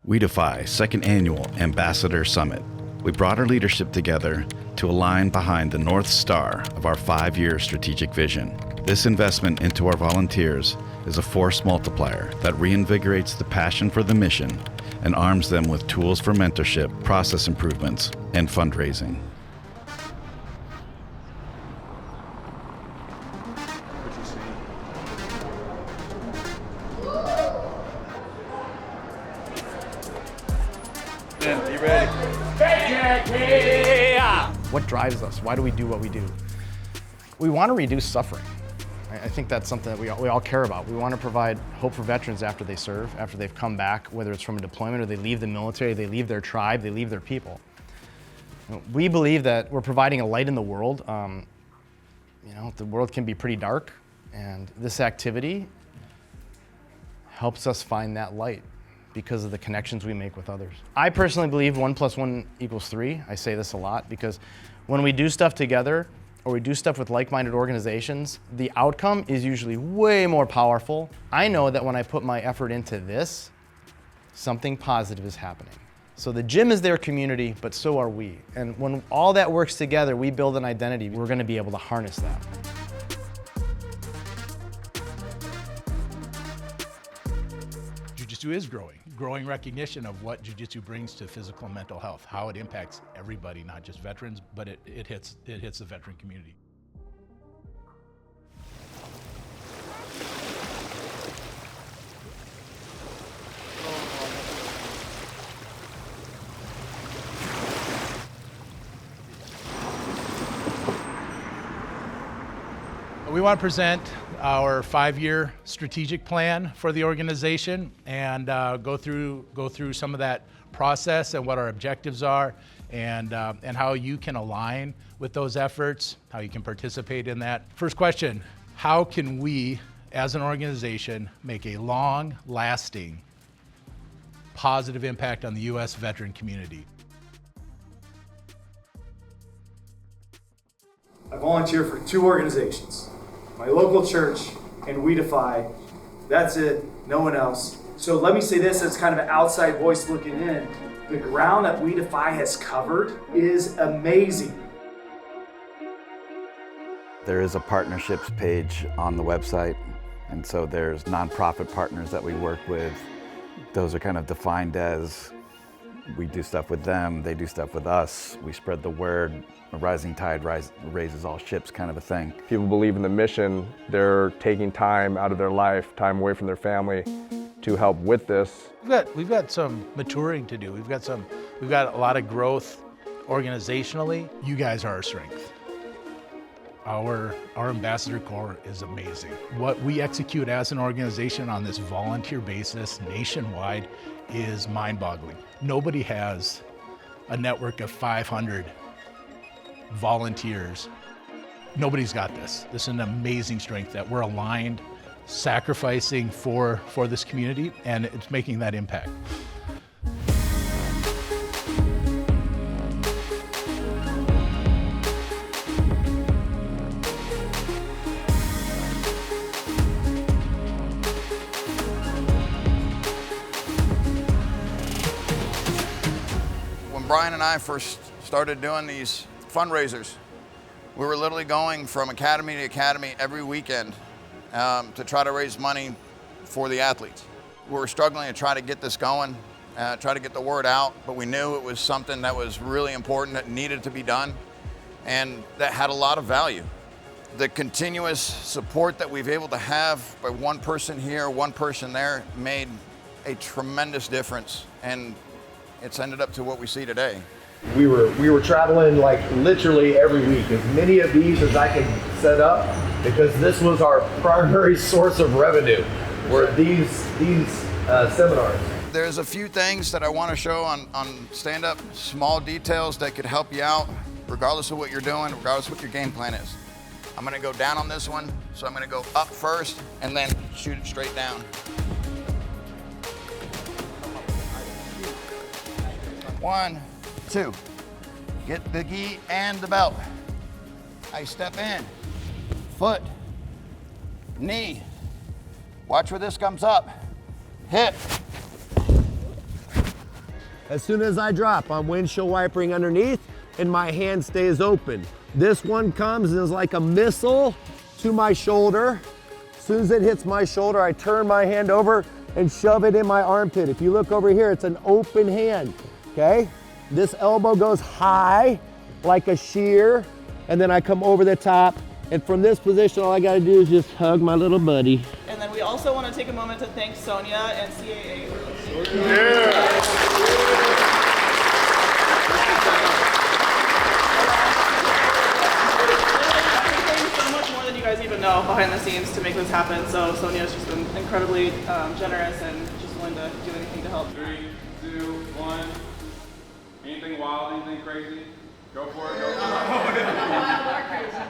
We Defy second annual Ambassador Summit. We brought our leadership together to align behind the North Star of our 5-year strategic vision. This investment into our volunteers is a force multiplier that reinvigorates the passion for the mission and arms them with tools for mentorship, process improvements, and fundraising. You ready? What drives us? Why do we do what we do? We want to reduce suffering. I think that's something that we all care about. We want to provide hope for veterans after they serve, after they've come back, whether it's from a deployment or they leave the military, they leave their tribe, they leave their people. We believe that we're providing a light in the world. The world can be pretty dark, and this activity helps us find that light because of the connections we make with others. I personally believe 1 + 1 = 3. I say this a lot because when we do stuff together or we do stuff with like-minded organizations, the outcome is usually way more powerful. I know that when I put my effort into this, something positive is happening. So the gym is their community, but so are we. And when all that works together, we build an identity. We're going to be able to harness that. Jiu-Jitsu is growing recognition of what Jiu-Jitsu brings to physical and mental health, how it impacts everybody, not just veterans, but it hits the veteran community. We want to present our 5-year strategic plan for the organization and go through some of that process and what our objectives are and how you can align with those efforts, how you can participate in that. First question, how can we as an organization make a long-lasting positive impact on the U.S. veteran community? I volunteer for 2 organizations. My local church and We Defy. That's it, no one else. So let me say this as kind of an outside voice looking in. The ground that We Defy has covered is amazing. There is a partnerships page on the website, and so there's nonprofit partners that we work with. Those are kind of defined as we do stuff with them, they do stuff with us, we spread the word. A rising tide raises all ships kind of a thing. People believe in the mission. They're taking time out of their life, time away from their family to help with this. We've got some maturing to do. We've got a lot of growth organizationally. You guys are our strength. Our Ambassador Corps is amazing. What we execute as an organization on this volunteer basis nationwide is mind-boggling. Nobody has a network of 500 volunteers. Nobody's got this. This is an amazing strength that we're aligned, sacrificing for this community, and it's making that impact. When Brian and I first started doing these fundraisers, we were literally going from academy to academy every weekend to try to raise money for the athletes. We were struggling to try to get this going, try to get the word out, but we knew it was something that was really important, that needed to be done, and that had a lot of value. The continuous support that we've able to have by one person here, one person there, made a tremendous difference, and it's ended up to what we see today. We were traveling like literally every week, as many of these as I could set up, because this was our primary source of revenue, were these seminars. There's a few things that I want to show on stand-up, small details that could help you out, regardless of what you're doing, regardless of what your game plan is. I'm going to go down on this one, so I'm going to go up first and then shoot it straight down. 1, 2. Get the gi and the belt. I step in. Foot. Knee. Watch where this comes up. Hip. As soon as I drop, I'm windshield wipering underneath and my hand stays open. This one comes and is like a missile to my shoulder. As soon as it hits my shoulder, I turn my hand over and shove it in my armpit. If you look over here, it's an open hand, okay? This elbow goes high like a shear, and then I come over the top. And from this position, all I gotta do is just hug my little buddy. And then we also want to take a moment to thank Sonia and CAA. So much more than you guys even know behind the scenes to make this happen. So Sonia's just been incredibly generous and just willing to do anything to help. 3, 2, 1. Anything wild, anything crazy? Go for it. Go for it.